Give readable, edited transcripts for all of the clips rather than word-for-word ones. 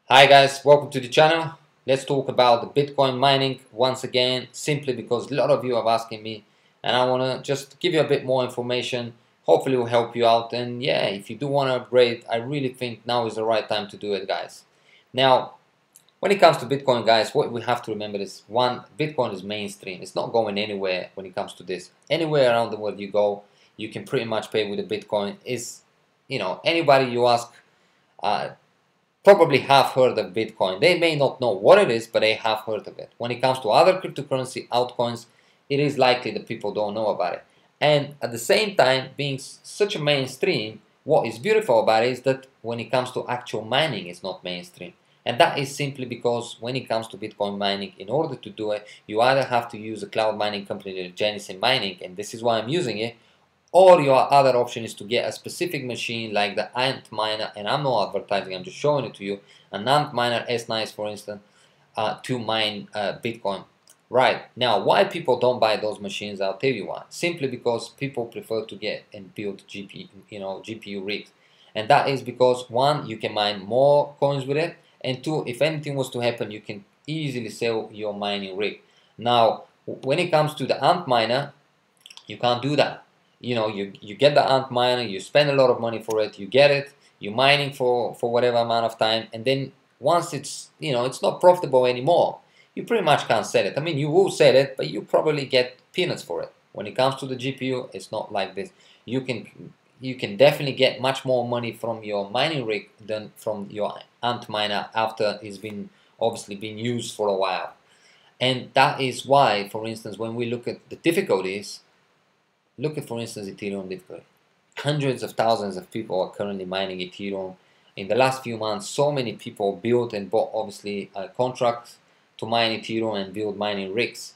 Hi guys, welcome to the channel. Let's talk about the Bitcoin mining once again, simply because a lot of you are asking me and I want to just give you a bit more information. Hopefully it will help you out, and yeah, if you do want to upgrade, I really think now is the right time to do it, guys. Now, when it comes to Bitcoin, guys, what we have to remember is, one, Bitcoin is mainstream. It's not going anywhere when it comes to this. Anywhere around the world you go, you can pretty much pay with a Bitcoin. Anybody you ask, uh, probably have heard of Bitcoin. They may not know what it is, but they have heard of it. When it comes to other cryptocurrency altcoins, it is likely that people don't know about it. And at the same time, being such a mainstream, what is beautiful about it is that when it comes to actual mining, it's not mainstream. And that is simply because when it comes to Bitcoin mining, in order to do it, you either have to use a cloud mining company like Genesis Mining, and this is why I'm using it, or your other option is to get a specific machine like the Ant Miner, and I'm not advertising, I'm just showing it to you, an Ant Miner S9, for instance, to mine Bitcoin. Right, now why people don't buy those machines, I'll tell you why. Simply because people prefer to get and build GPU rigs. And that is because, one, you can mine more coins with it, and two, if anything was to happen, you can easily sell your mining rig. Now, when it comes to the Ant Miner, you can't do that. You get the Ant Miner, you spend a lot of money for it, you get it, you're mining for whatever amount of time, and then once it's not profitable anymore, you pretty much can't sell it. I mean, you will sell it, but you probably get peanuts for it. When it comes to the GPU, it's not like this. You can definitely get much more money from your mining rig than from your Ant Miner after it's been obviously been used for a while. And that is why, for instance, when we look at the difficulties, look at, for instance, Ethereum difficulty. Hundreds of thousands of people are currently mining Ethereum. In the last few months, so many people built and bought, obviously, contracts to mine Ethereum and build mining rigs.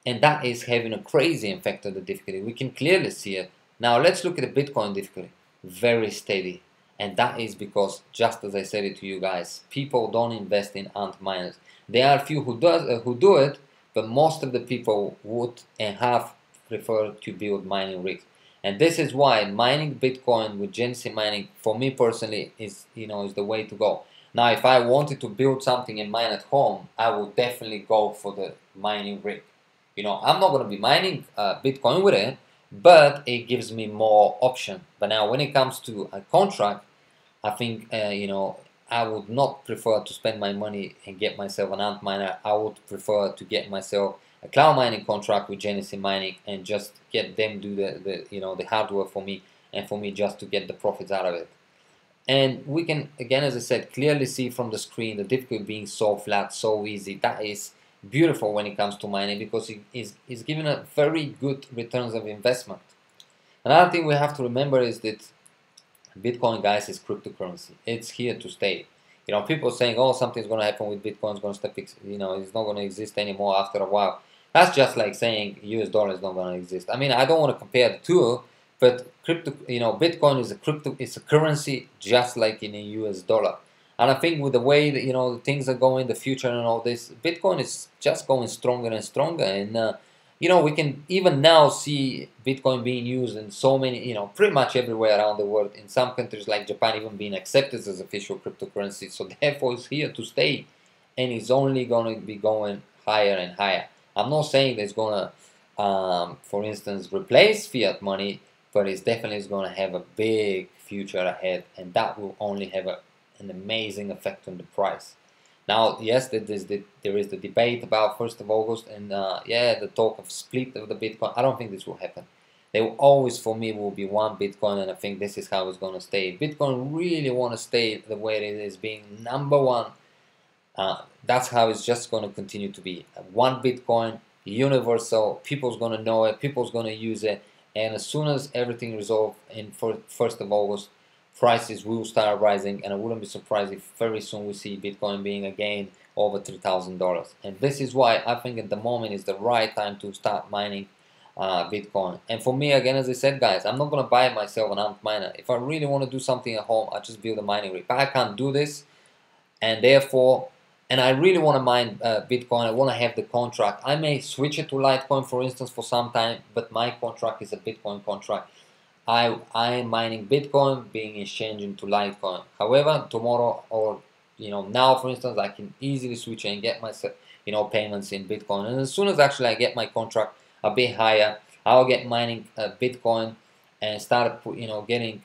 And that is having a crazy effect on the difficulty. We can clearly see it. Now, let's look at the Bitcoin difficulty. Very steady. And that is because, just as I said it to you guys, people don't invest in ant miners. There are a few who do it, but most of the people would and have preferred to build mining rigs. And this is why mining Bitcoin with Genesis mining, for me personally, is the way to go. Now, if I wanted to build something and mine at home, I would definitely go for the mining rig. I'm not going to be mining Bitcoin with it, but it gives me more option. But now, when it comes to a contract, I think I would not prefer to spend my money and get myself an ant miner. I would prefer to get myself a cloud mining contract with Genesis Mining and just get them do the hardware for me, and for me just to get the profits out of it. And we can, again, as I said, clearly see from the screen the difficulty being so flat, so easy. That is beautiful when it comes to mining, because it is giving a very good returns of investment. Another thing we have to remember is that Bitcoin, guys, is cryptocurrency. It's here to stay. People saying, oh, something's going to happen with Bitcoin, it's going to stop, it's not going to exist anymore after a while. That's just like saying US dollar is not going to exist. I mean, I don't want to compare the two, but Bitcoin is it's a currency just like in a US dollar. And I think with the way that, things are going, the future and all this, Bitcoin is just going stronger and stronger. And, we can even now see Bitcoin being used in so many, pretty much everywhere around the world. In some countries like Japan, even being accepted as official cryptocurrency. So therefore, it's here to stay, and it's only going to be going higher and higher. I'm not saying that it's going to, for instance, replace fiat money, but it's definitely going to have a big future ahead, and that will only have an amazing effect on the price. Now, yes, there is the debate about 1st of August, and yeah, the talk of split of the Bitcoin. I don't think this will happen. They will always, for me, will be one Bitcoin, and I think this is how it's going to stay. Bitcoin really want to stay the way it is, being number one. That's how it's just going to continue to be. One Bitcoin, universal. People's going to know it. People's going to use it. And as soon as everything resolves in 1st of August, prices will start rising, and I wouldn't be surprised if very soon we see Bitcoin being again over $3,000. And this is why I think at the moment is the right time to start mining Bitcoin. And for me, again, as I said, guys, I'm not going to buy myself an ant miner. If I really want to do something at home, I just build a mining rig. But I can't do this, and therefore, and I really want to mine Bitcoin, I want to have the contract. I may switch it to Litecoin, for instance, for some time, but my contract is a Bitcoin contract. I am mining Bitcoin being exchanged into Litecoin. However, tomorrow or now for instance I can easily switch and get myself payments in Bitcoin, and as soon as actually I get my contract a bit higher, I'll get mining Bitcoin and start getting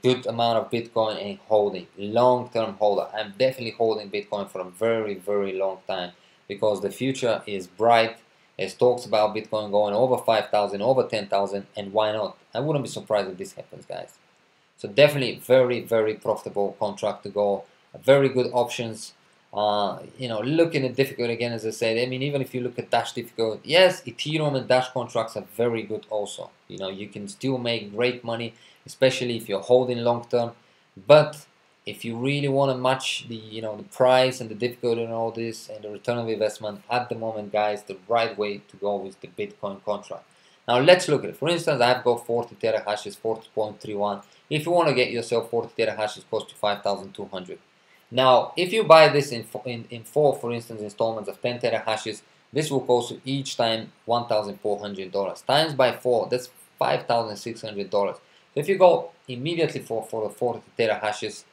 good amount of Bitcoin and holding, long-term holder. I'm definitely holding Bitcoin for a very, very long time because the future is bright. There's talks about Bitcoin going over 5,000, over 10,000, and why not? I wouldn't be surprised if this happens, guys. So definitely very, very profitable contract to go. Very good options. Looking at difficult again, as I said, I mean, even if you look at Dash difficult, yes, Ethereum and Dash contracts are very good also. You can still make great money, especially if you're holding long term. But if you really want to match the the price and the difficulty and all this and the return of investment at the moment, guys, the right way to go is the Bitcoin contract. Now let's look at it. For instance, I've got 40 terahashes, 40.31. If you want to get yourself 40 terahashes, cost you 5,200. Now, if you buy this in four, for instance, installments of 10 terahashes, this will cost you each time $1,400. Times by 4, that's $5,600. So if you go immediately for the 40 terahashes,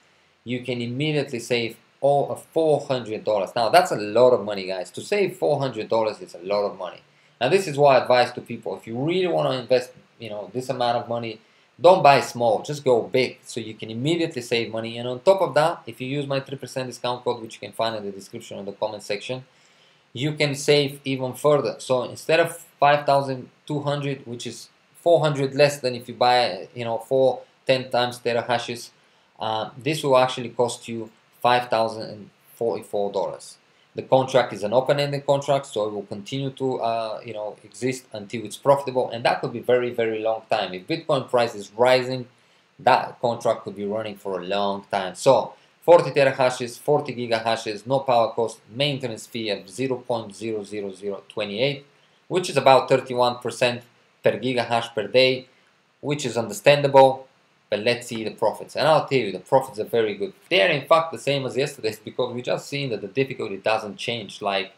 you can immediately save all of $400. Now, that's a lot of money, guys. To save $400 is a lot of money. Now, this is what I advise to people. If you really want to invest, this amount of money, don't buy small, just go big so you can immediately save money. And on top of that, if you use my 3% discount code, which you can find in the description or the comment section, you can save even further. So instead of 5,200, which is 400 less than if you buy 10 times terahashes, this will actually cost you $5,044. The contract is an open-ended contract, so it will continue to exist until it's profitable, and that could be very, very long time. If Bitcoin price is rising, that contract could be running for a long time. So 40 terahashes, 40 gigahashes, no power cost, maintenance fee of 0.00028, which is about 31% per gigahash per day, which is understandable. But let's see the profits, and I'll tell you the profits are very good. They are in fact the same as yesterday's because we just seen that the difficulty doesn't change like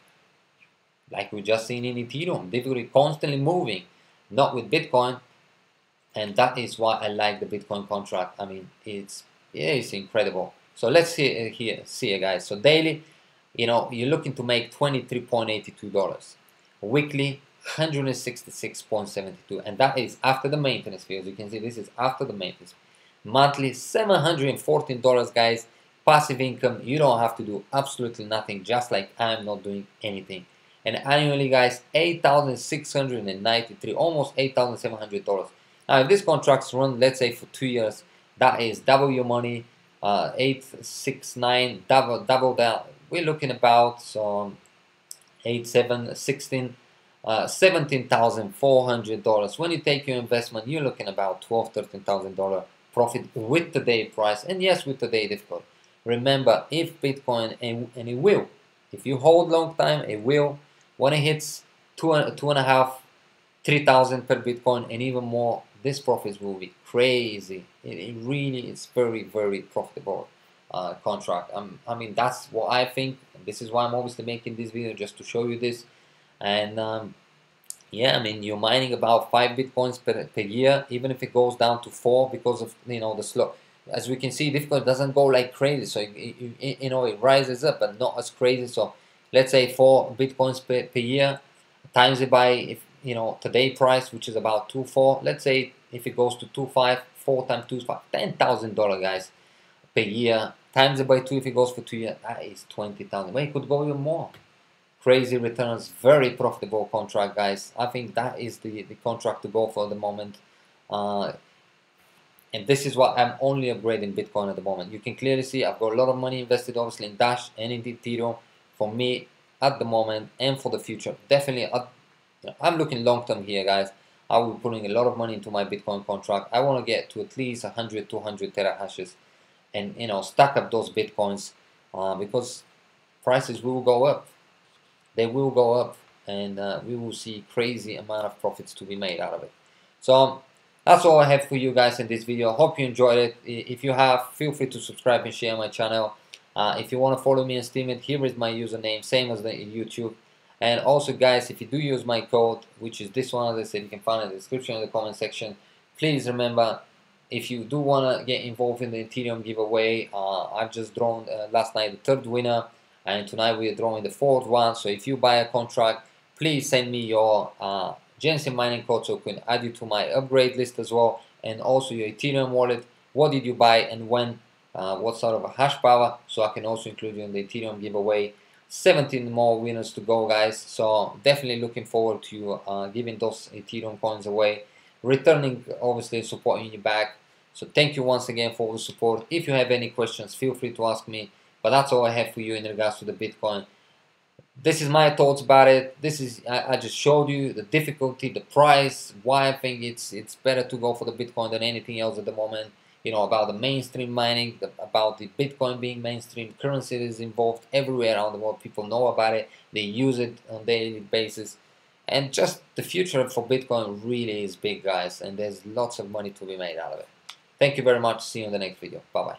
we just seen in Ethereum. Difficulty constantly moving, not with Bitcoin, and that is why I like the Bitcoin contract. I mean, it's incredible. So let's see it here, guys. So daily, you're looking to make $23.82. Weekly, $166.72, and that is after the maintenance fee. As you can see, this is after the maintenance. Monthly, $714, guys. Passive income, you don't have to do absolutely nothing, just like I'm not doing anything. And annually, guys, $8,693, almost $8,700. Now, if this contract's run, let's say for 2 years, that is double your money. 869, double that. We're looking about 8, 7, 16. $17,400. When you take your investment, you're looking about $12,000-13,000 profit with today's price, and yes, with today difficult. Remember, if Bitcoin and it will, if you hold long time, it will. When it hits 2.5, 3,000 per Bitcoin and even more, this profits will be crazy. It really is very, very profitable contract. I mean, that's what I think. This is why I'm obviously making this video, just to show you this. And yeah, I mean, you're mining about 5 Bitcoins per year, even if it goes down to 4 because of the slow. As we can see, difficulty doesn't go like crazy, so it rises up, but not as crazy. So let's say 4 Bitcoins per year, times it by today price, which is about 2.4. Let's say if it goes to 2.5, 4 times 2.5, $10,000, guys, per year. Times it by 2 if it goes for 2 years, that is 20,000. Well, it could go even more. Crazy returns, very profitable contract, guys. I think that is the contract to go for the moment. And this is what I'm only upgrading Bitcoin at the moment. You can clearly see I've got a lot of money invested, obviously, in Dash and in Ethereum. For me, at the moment and for the future, definitely, I'm looking long term here, guys. I will be putting a lot of money into my Bitcoin contract. I want to get to at least 100, 200 terahashes, and stack up those Bitcoins because prices will go up. They will go up, and we will see crazy amount of profits to be made out of it. So that's all I have for you guys in this video. Hope you enjoyed it. If you have, feel free to subscribe and share my channel. If you want to follow me on STEEMIT, here is my username, same as the YouTube. And also, guys, if you do use my code, which is this one, as I said, you can find it in the description in the comment section. Please remember, if you do want to get involved in the Ethereum giveaway, I've just drawn last night the third winner, and tonight we are drawing the fourth one. So if you buy a contract, please send me your Genesis mining code so I can add you to my upgrade list as well, and also your Ethereum wallet. What did you buy and when? What sort of a hash power, so I can also include you in the Ethereum giveaway. 17 more winners to go, guys, so definitely looking forward to giving those Ethereum coins away, returning, obviously supporting you back. So thank you once again for all the support. If you have any questions, feel free to ask me, but that's all I have for you in regards to the Bitcoin. This is my thoughts about it. I just showed you the difficulty, the price, why I think it's better to go for the Bitcoin than anything else at the moment. You know, about the mainstream mining, about the Bitcoin being mainstream, currency is involved everywhere around the world. People know about it, they use it on a daily basis, and just the future for Bitcoin really is big, guys, and there's lots of money to be made out of it. Thank you very much. See you in the next video. Bye bye.